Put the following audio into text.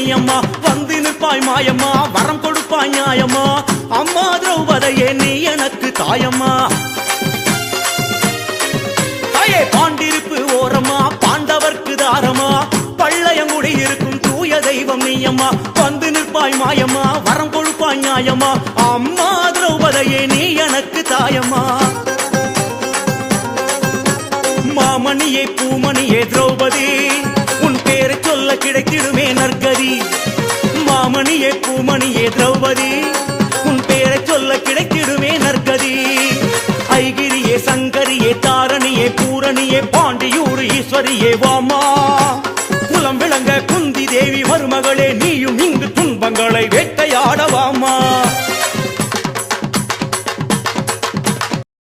நீயம்மா வந்து நிற்பாய் மாயம்மா வரம் கொடுப்பாய் நியாயம்மா அம்மா திரௌபதியே நீ எனக்கு தாயம்மா தாயே பாண்டிருப்பு ஓரமா பாண்டவர்க்கு தாரமா பள்ளையங்குடி இருக்கும் தூய தெய்வம் நீயம்மா வந்து நிற்பாய் மாயம்மா வரம் கொடுப்பாய் நியாயம்மா அம்மா திரௌபதியே நீ எனக்கு தாயம்மா மாமணியே பூமணியே திரௌபதி உன் பேரை சொல்ல கிடைத்திடுமே நற்கதி மாமணியே பூமணியே திரௌபதி உன் பேரை சொல்ல கிடைத்திடுமே நற்கதி ஐகிரியே சங்கரியே தாரணியே பூரணியே பாண்டியூர் ஈஸ்வரியே வாமா குலம் விளங்க குந்தி தேவி மருமகளே நீயும் இங்கு துன்பங்களை வேட்டையாடவாமா